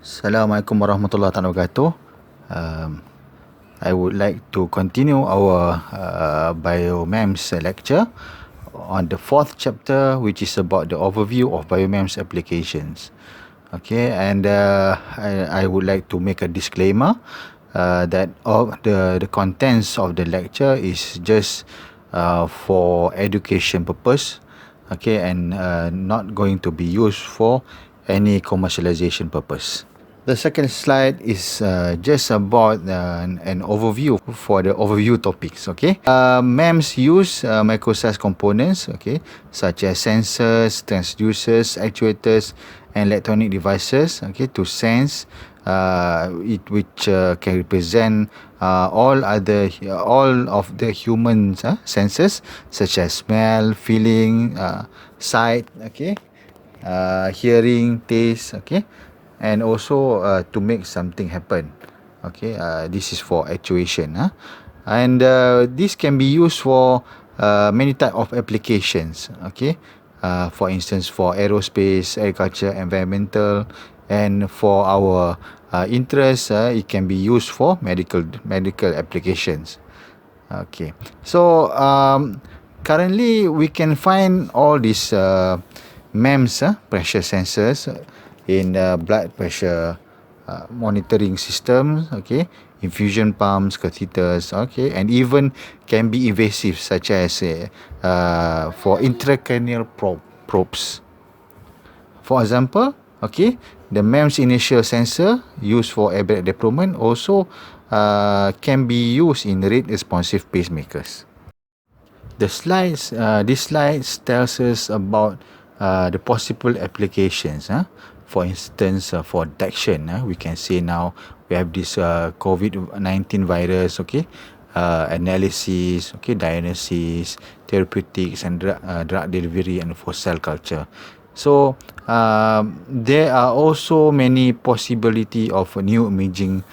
Assalamualaikum warahmatullahi wabarakatuh. Um, I would like to continue our BioMEMS lecture on the fourth chapter, which is about the overview of BioMEMS applications. Okay, and I would like to make a disclaimer that all the contents of the lecture is just for education purpose, okay, and not going to be used for any commercialization purpose. The second slide is just about an overview for the overview topics. Okay, MEMS use microsize components, okay, such as sensors, transducers, actuators, and electronic devices, okay, to sense which can represent all of the human senses, such as smell, feeling, sight, okay, hearing, taste, okay, and also to make something happen. Okay, this is for actuation, and this can be used for many type of applications. Okay, for instance, for aerospace, agriculture, environmental, and for our interest, it can be used for medical applications. Okay, so currently we can find all these MEMS, pressure sensors, in blood pressure monitoring systems, okay, infusion pumps, catheters, okay, and even can be invasive, such as for intracranial probes. For example, okay, the MEMS initial sensor used for airbag deployment also can be used in rate responsive pacemakers. This slides tells us about the possible applications. For instance, for detection, we can say now we have this COVID-19 virus, okay, analysis, okay, diagnosis, therapeutics, and drug delivery, and for cell culture. So there are also many possibility of new imaging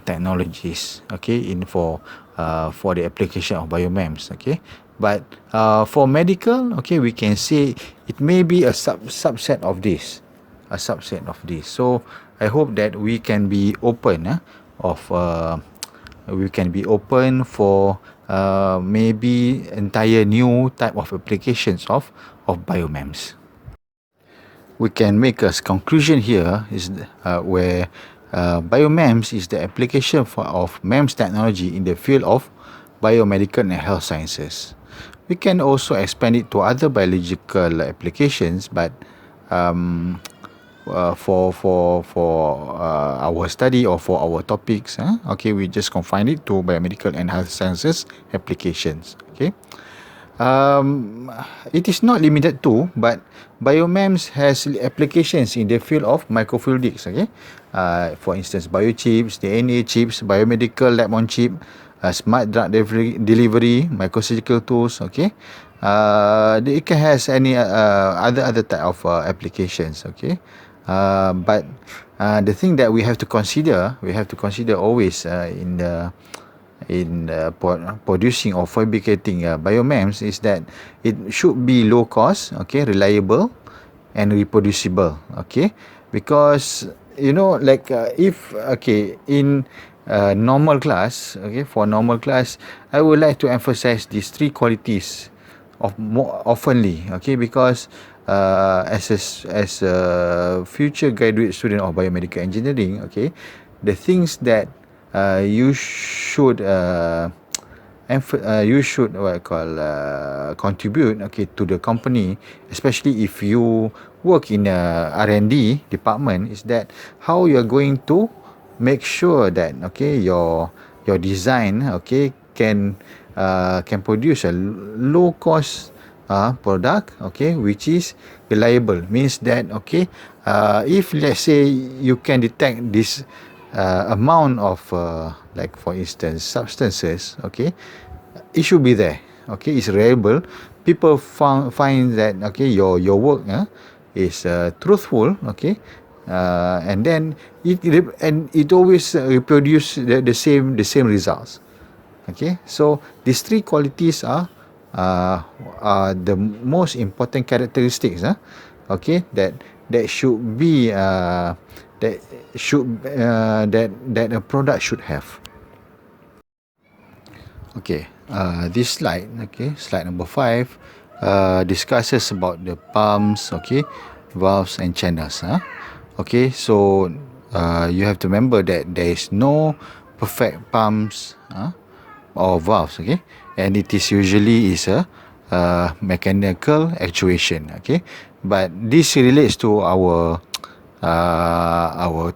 technologies, okay, for the application of BioMEMS, okay. But for medical, okay, we can say it may be a subset of this, So I hope that we can be open for maybe entire new type of applications of BioMEMS. We can make a conclusion here is where BioMEMS is the application of MEMS technology in the field of biomedical and health sciences. We can also expand it to other biological applications, but for our study or for our topics, okay, we just confine it to biomedical and health sciences applications. Okay. It is not limited to, but BioMEMS has applications in the field of microfluidics. Okay, for instance, biochips, DNA chips, biomedical lab on chip, smart drug delivery, microsurgical tools. Okay, it can has any other type of applications. Okay, but the thing that we have to consider always in producing or fabricating BioMEMS is that it should be low cost, okay, reliable, and reproducible, okay, because like if okay in normal class, okay, for normal class, I would like to emphasize these three qualities of more oftenly, okay, because as a future graduate student of biomedical engineering, okay, the things that you should contribute, okay, to the company, especially if you work in a R&D department, is that how you're going to make sure that, okay, your design, okay, can produce a low cost product, okay, which is reliable. Means that, okay, if let's say you can detect this amount of like for instance substances, okay, it should be there, okay, it's reliable. People find that, okay, your work is truthful, okay, and then it always reproduce the same results. Okay, so these three qualities are the most important characteristics, okay, that should be that that a product should have. Okay, this slide, okay, slide number 5, discusses about the pumps, okay, valves and channels. Okay, so you have to remember that there is no perfect pumps or valves, okay, and it is usually is a mechanical actuation, okay, but this relates to our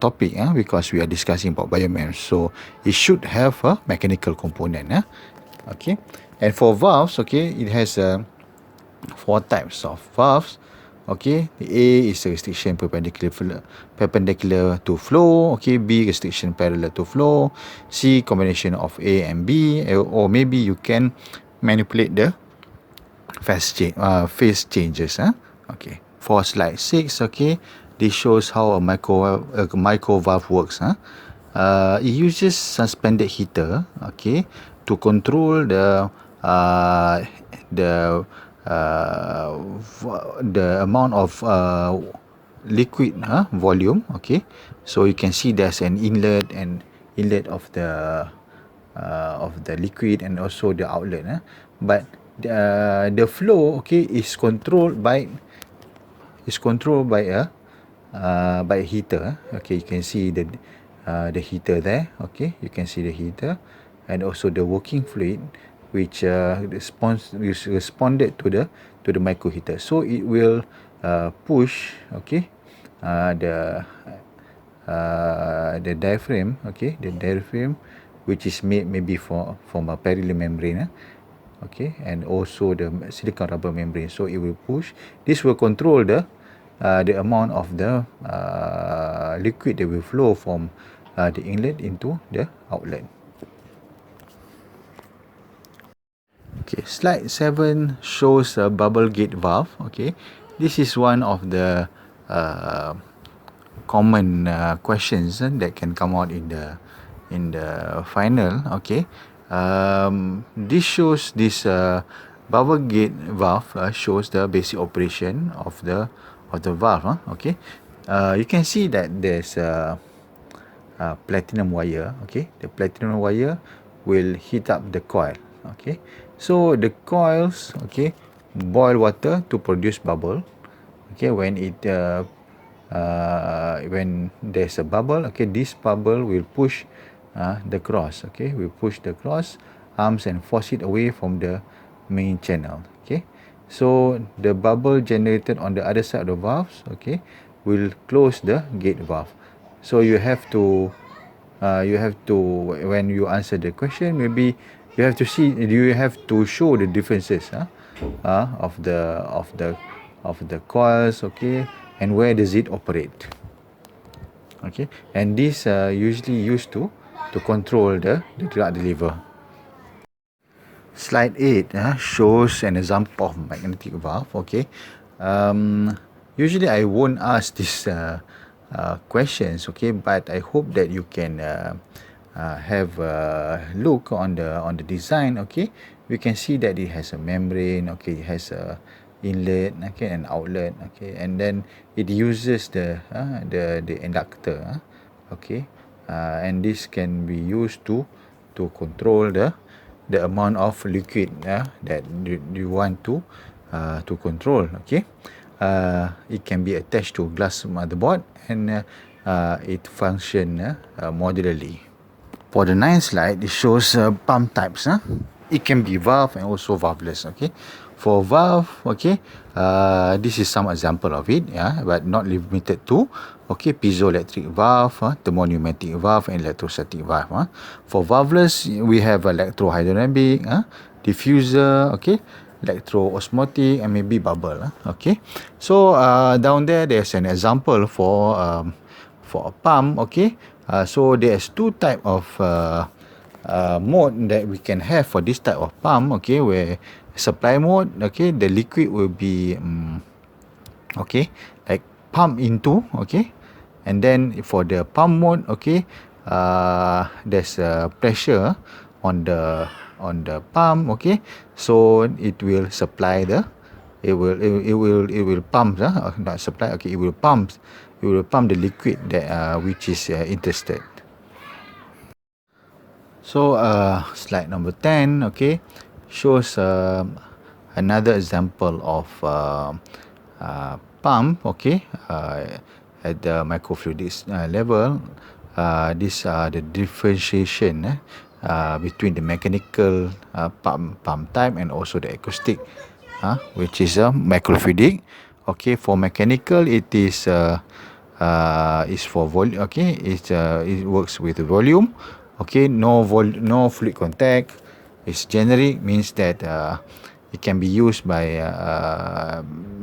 topic because we are discussing about BioMEMS, so it should have a mechanical component. Okay, and for valves, okay, it has 4 types of valves. Okay, the A is a restriction perpendicular to flow. Okay, B restriction parallel to flow. C combination of A and B, or maybe you can manipulate the phase changes. Okay, for slide 6, okay, this shows how a micro valve works. It uses suspended heater, okay, to control the the amount of liquid volume. Okay, so you can see there's an inlet of the liquid and also the outlet. But the flow, okay, is controlled by by a heater. Okay, you can see the heater there. Okay, you can see the heater and also the working fluid which responded to the micro heater, so it will push, okay, the diaphragm, okay, the diaphragm which is made maybe from a parallel membrane, okay, and also the silicon rubber membrane, so it will push. This will control the amount of the liquid that will flow from the inlet into the outlet. Okay, slide 7 shows a bubble gate valve. Okay, this is one of the common questions that can come out in the final. Okay, this shows this bubble gate valve shows the basic operation of the valve. Okay, you can see that there's a platinum wire. Okay, the platinum wire will heat up the coil. Okay, so the coils, okay, boil water to produce bubble. Okay, when there's a bubble, okay, this bubble will push the cross. Okay, will push the cross arms and force it away from the main channel. Okay, so the bubble generated on the other side of the valves, okay, will close the gate valve. So you have to when you answer the question, maybe you have to show the differences of the coils, okay, and where does it operate. Okay, and this usually used to control the drug deliver. Slide 8 shows an example of magnetic valve. Okay, usually I won't ask this questions, okay, but I hope that you can have a look on the design. Okay, we can see that it has a membrane. Okay, it has a inlet, okay, and outlet. Okay, and then it uses the inductor. Okay, and this can be used to control the amount of liquid that you want to control. Okay, it can be attached to glass motherboard and it function modularly. For the 9th slide, it shows pump types. It can be valve and also valveless. Okay, for valve, okay, this is some example of it, but not limited to. Okay, piezoelectric valve, thermopneumatic valve, and electrostatic valve. For valveless, we have electrohydrodynamic, diffuser, okay, electroosmotic, and maybe bubble. Okay, so down there's an example for a pump. Okay, so there's 2 type of mode that we can have for this type of pump. Okay, where supply mode, okay, the liquid will be okay, like pump into, okay, and then for the pump mode, okay, there's a pressure on the pump. Okay, so it will supply it will pump not supply, okay, it will we will pump the liquid that which is interested. So slide number 10, okay, shows another example of pump, okay, at the microfluidics level. These are the differentiation between the mechanical pump type and also the acoustic, which is a microfluidic. Okay, for mechanical it is for volume. Okay, it works with the volume. Okay, no fluid contact. It's generic, means that it can be used by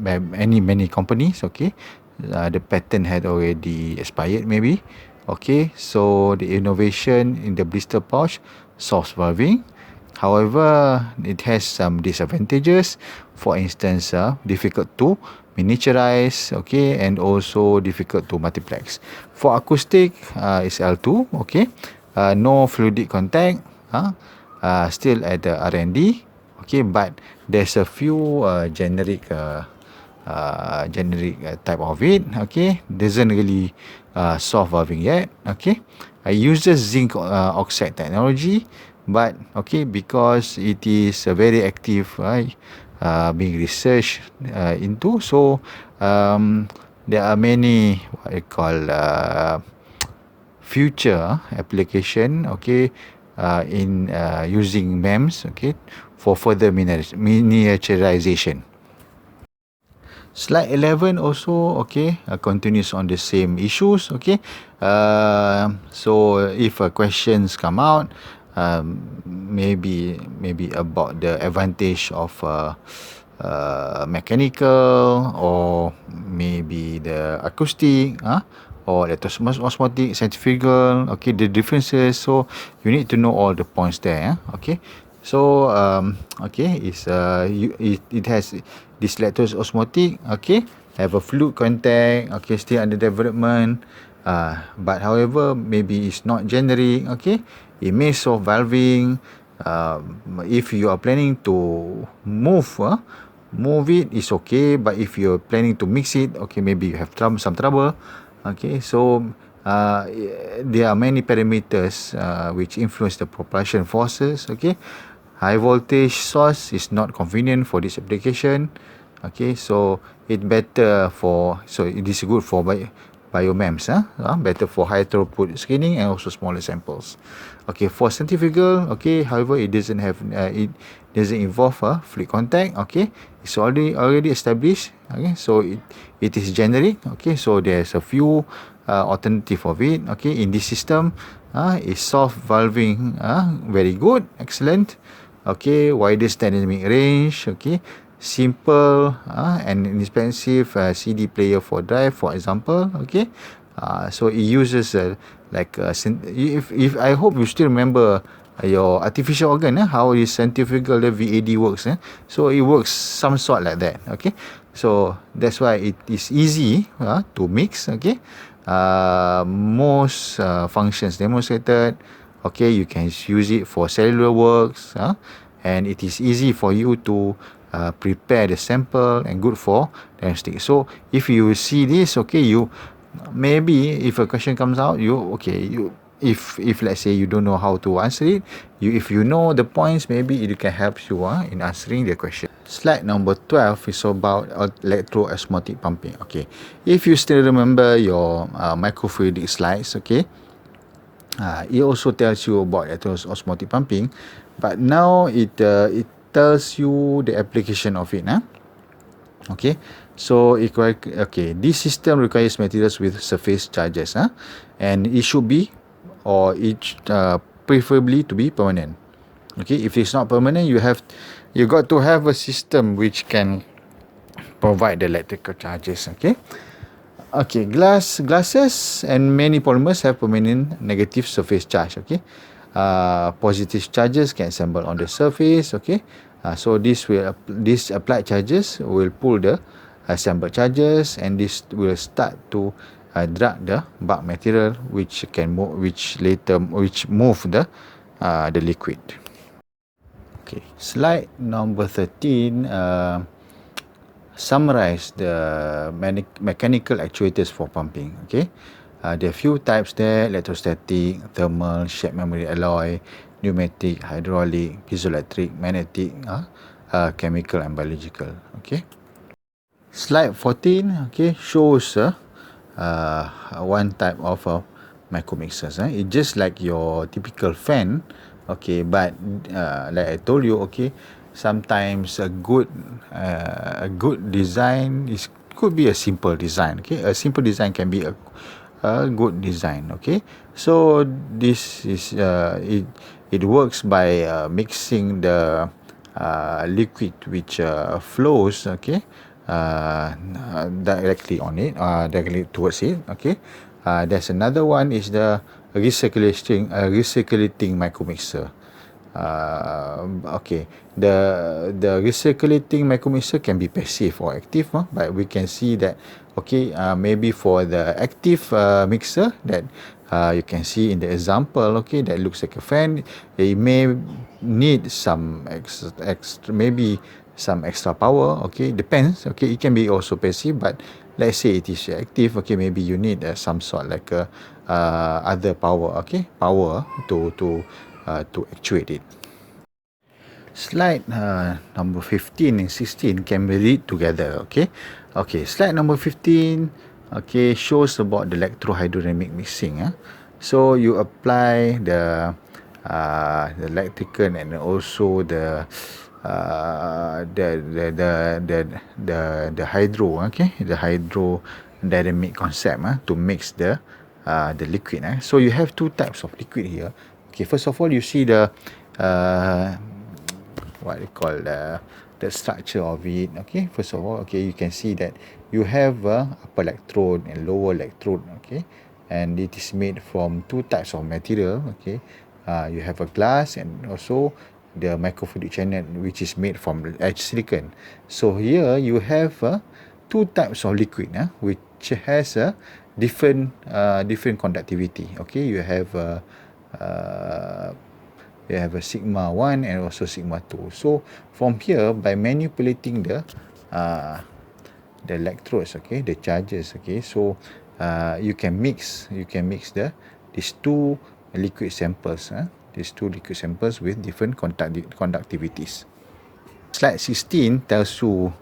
many companies. Okay, the patent had already expired maybe. Okay, so the innovation in the blister pouch, soft valving. However, it has some disadvantages. For instance, difficult to miniaturize, okay, and also difficult to multiplex. For acoustic, it's L2, okay, no fluidic contact, still at the R&D, okay, but there's a few generic type of it, okay, doesn't really soft valving yet, okay. I uses zinc oxide technology, but okay, because it is very active, right, being researched into, so there are many what I call future application, okay, in using MEMS, okay, for further miniaturization. Slide 11 also, okay, continues on the same issues, okay. So if questions come out, maybe about the advantage of mechanical, or maybe the acoustic, or osmotic, centrifugal, okay, the differences. So you need to know all the points there, okay. So okay, it has this lactose osmotic, okay, have a fluid contact, okay, still under development, but however maybe it's not generic, okay, it may soft valving. If you are planning to move it, is okay, but if you're planning to mix it, okay, maybe you have some trouble, okay. So there are many parameters which influence the propulsion forces, okay. High voltage source is not convenient for this application, okay. So it is good for BioMEMS, better for high throughput screening and also smaller samples. Okay, for centrifugal, okay, however, it doesn't involve fluid contact, okay. It's already established, okay. So it is generic, okay. So there's a few alternative of it, okay. In this system, is soft valving very good, excellent, okay. Widest dynamic range, okay. Simple and inexpensive CD player for drive, for example, okay. So it uses if I hope you still remember your artificial organ, how is centrifugal VAD works, so it works some sort like that, okay. So that's why it is easy to mix, okay. Most functions demonstrated, okay, you can use it for cellular works, and it is easy for you to prepare the sample and good for diagnostic. So if you see this, okay, you maybe if a question comes out, if let's say you don't know how to answer it, if you know the points, maybe it can help you in answering the question. Slide number 12 is about electroosmotic pumping, okay. If you still remember your microfluidic slides, okay, it also tells you about electroosmotic pumping, but now it tells you the application of it, okay. So this system requires materials with surface charges, and it should be, or it preferably to be permanent, okay. If it's not permanent, you got to have a system which can provide the electrical charges, okay. Okay, glasses and many polymers have permanent negative surface charge, okay. Positive charges can assemble on the surface, okay. So these applied charges will pull the assembled charges, and this will start to drag the bulk material, which move the liquid. Okay, slide number 13 summarize the mechanical actuators for pumping. Okay, there are few types there: electrostatic, thermal, shared memory alloy, pneumatic, hydraulic, piezoelectric, magnetic, chemical and biological. Okay. Slide 14, okay, shows one type of micro mixers. It's just like your typical fan, okay, but like I told you, okay, sometimes a good design could be a simple design. Okay, a simple design can be a good design. Okay, so this is it works by mixing the liquid which flows, okay, directly on it, directly towards it. Okay, there's another one is the recirculating micro mixer. Okay, the recirculating micro mixer can be passive or active, but we can see that, okay, maybe for the active mixer that you can see in the example, okay, that looks like a fan, it may need some maybe some extra power. Okay, depends. Okay, it can be also passive, but let's say it is active. Okay, maybe you need some sort like a other power. Okay, power to actuate it. Slide number 15 and 16 can be read together. Okay, okay. Slide number 15, okay, shows about the electrohydrodynamic mixing. So you apply the electrical and also the hydro. Okay, the hydrodynamic concept to mix the liquid. So you have two types of liquid here. Okay, first of all, you see the what they call the structure of it. Okay, first of all, okay, you can see that you have upper electrode and lower electrode. Okay, and it is made from two types of material. Okay, you have a glass and also the microfluidic channel, which is made from edge silicon. So here you have two types of liquid, which has a different conductivity. Okay, you have a sigma 1 and also sigma 2. So from here, by manipulating the electrodes, okay, the charges, okay, so you can mix these two liquid samples, with different conductivities. Slide 16 tells you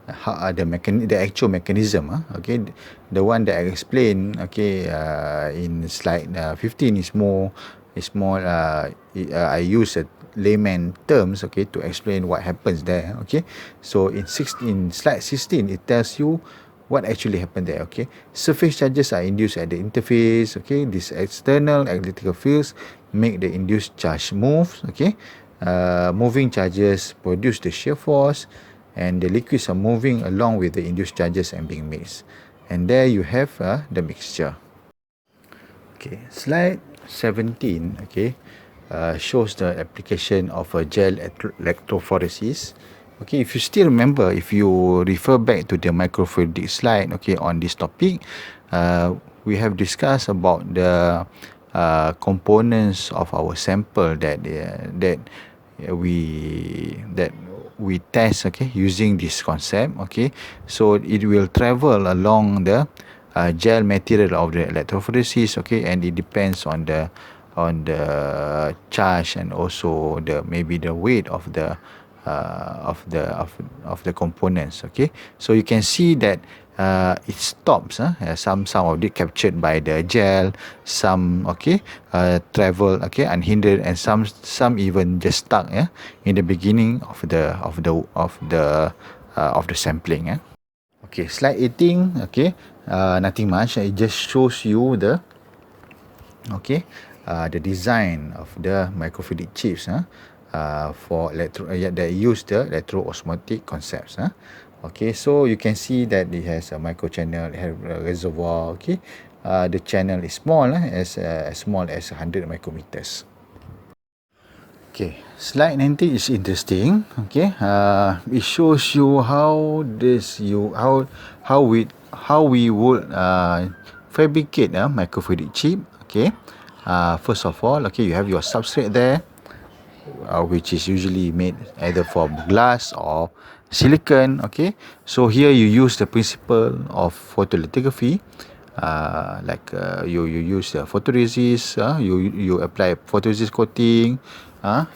how the actual mechanism. Okay, the one that I explained, okay, in slide 15 is more I use layman terms, okay, to explain what happens there. Okay, so in slide 16 it tells you what actually happened there. Okay, surface charges are induced at the interface. Okay, these external electrical fields make the induced charge move. Okay, moving charges produce the shear force, and the liquids are moving along with the induced charges and being mixed. And there you have the mixture. Okay, slide 17, okay, shows the application of a gel electrophoresis. Okay, if you still remember, if you refer back to the microfluidic slide, okay, on this topic, we have discussed about the components of our sample that we test, okay, using this concept. Okay, so it will travel along the gel material of the electrophoresis. Okay, and it depends on the charge and also maybe the weight of the components. Okay, so you can see that it stops. Some of it captured by the gel, some, okay, travel, okay, unhindered, and some even just stuck in the beginning of the sampling. Okay, slide 18. Okay, nothing much. It just shows you the design of the microfluidic chips for that use the electro-osmotic concepts. Okay, so you can see that it has a micro channel, it has a reservoir. Okay, the channel is small, as small as 100 micrometers. Okay, slide 19 is interesting. Okay, it shows you how we would fabricate a microfluidic chip. Okay, first of all, okay, you have your substrate there. which is usually made either from glass or silicon. Okay, so here you use the principle of photolithography. You use the photoresist, you apply photoresist coating,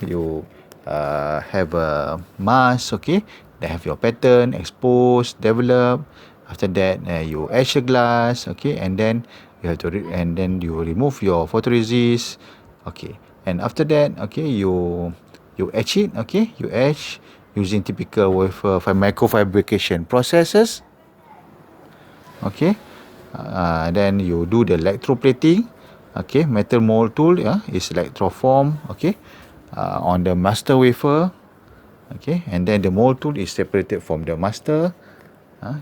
you have a mask, okay, they have your pattern exposed, develop. After that, you etch the glass, okay, and then you have to and then you remove your photoresist, okay, and after that, okay, you etch it, okay, you etch using typical wafer microfabrication processes, okay. Then you do the electroplating, okay, metal mold tool, is electroform, okay, on the master wafer, okay, and then the mold tool is separated from the master.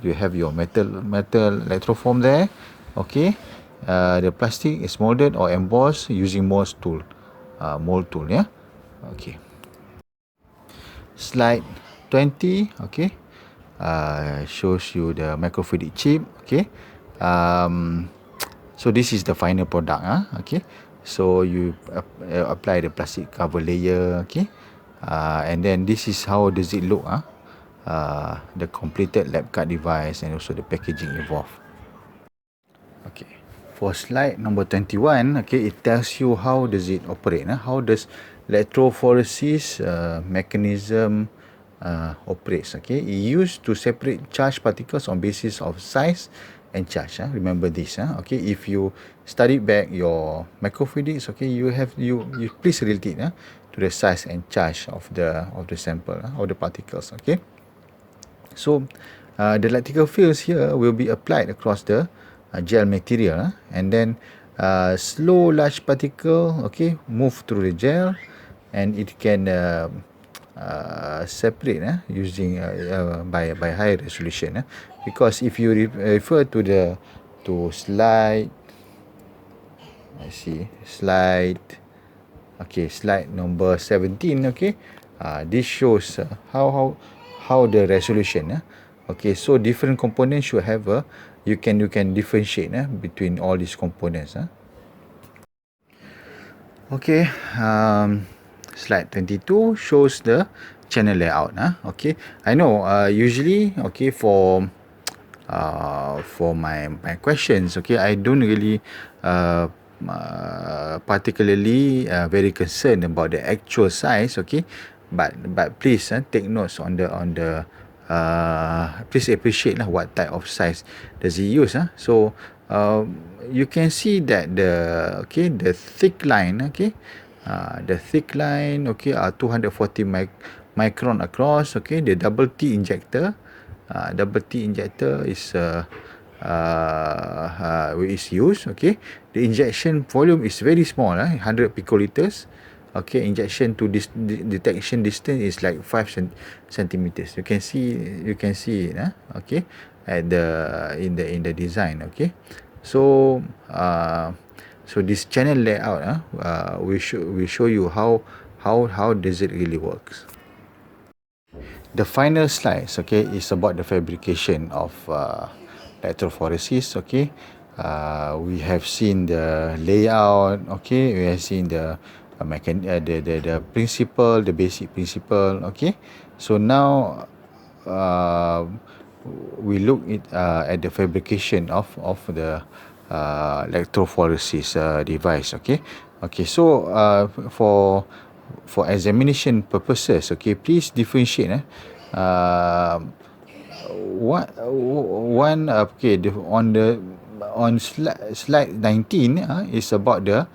You have your metal electroform there, okay. The plastic is molded or embossed using mold tool, yeah, okay. Slide 20, okay, shows you the microfluidic chip, okay. So this is the final product, okay. So you apply the plastic cover layer, okay, and then this is how does it look, the completed lab cut device and also the packaging involved. Okay, for slide number 21, okay, it tells you how does it operate, how does electrophoresis mechanism operates, okay. It used to separate charged particles on basis of size and charge, remember this, okay. If you study back your microfluidics, okay, you please relate it to the size and charge of the sample, of the particles, okay. So the electrical fields here will be applied across the gel material, and then slow large particle, okay, move through the gel, and it can separate using by high resolution, because if you refer to the slide, slide number 17, okay, this shows how the resolution, okay. So different components should have you can differentiate between all these components, okay. Slide 22 shows the channel layout, okay. I know usually, okay, for my questions, okay, I don't really particularly very concerned about the actual size, okay, but please take notes on the please appreciate what type of size does he use, so you can see that the thick line, okay, the thick line, okay, are 240 micron across, okay. The double T injector is used, okay. The injection volume is very small, 100 picoliters, okay. Injection to detection distance is like 5 centimeters. You can see it, okay, at in the design, okay. So this channel layout, we show you how does it really works. The final slides, okay, is about the fabrication of electrophoresis, okay. We have seen the layout, okay. We have seen the principle, the basic principle, okay. So now we look at the fabrication of the electrophoresis device, okay. Okay, so for examination purposes, okay, please differentiate on slide 19 is about the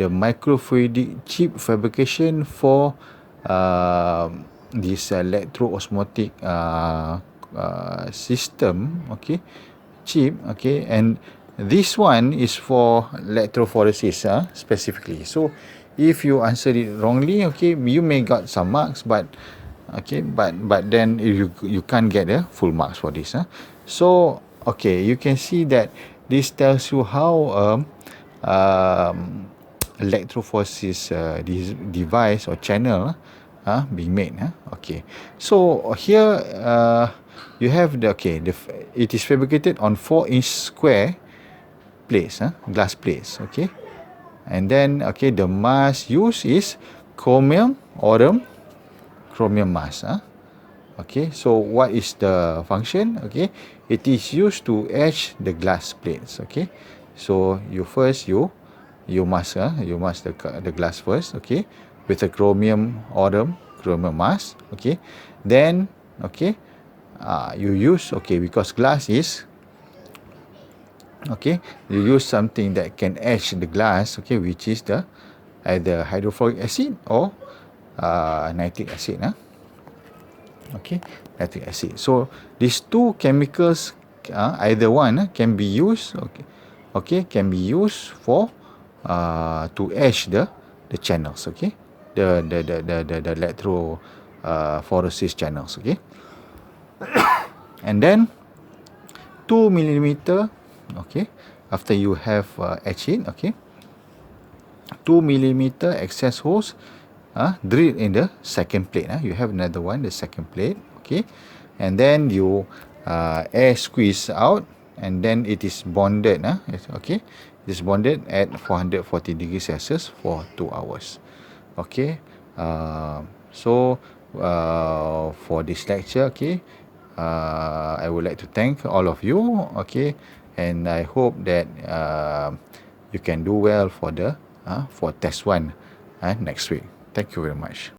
microfluidic chip fabrication for this electro-osmotic system, okay, chip, okay, and this one is for electrophoresis specifically. So if you answer it wrongly, okay, you may got some marks, but okay, but then you can't get the full marks for this, so okay, you can see that this tells you how electrophoresis device or channel being made, okay. So here you have it is fabricated on 4-inch square plates, glass plates, okay. And then, okay, the mask used is chromium mask. Okay, so what is the function? Okay, it is used to etch the glass plates. Okay, so you mask the glass first. Okay, with a chromium mask. Okay, then okay, you use, okay, because glass is, okay, you use something that can etch the glass, okay, which is the either hydrofluoric acid or nitric acid. Okay, nitric acid. So these two chemicals, either one can be used, okay, can be used for to etch the channels, okay, the electrophoresis channels, okay. And then 2 millimeter, okay, after you have etched it, okay, 2 millimeter excess hose drill in the second plate. You have another one, the second plate, okay, and then you air squeeze out, and then it is bonded. Okay, it is bonded at 440 degrees Celsius for 2 hours. Okay, so for this lecture, okay, I would like to thank all of you, okay, and I hope that you can do well for the for test 1 next week. Thank you very much.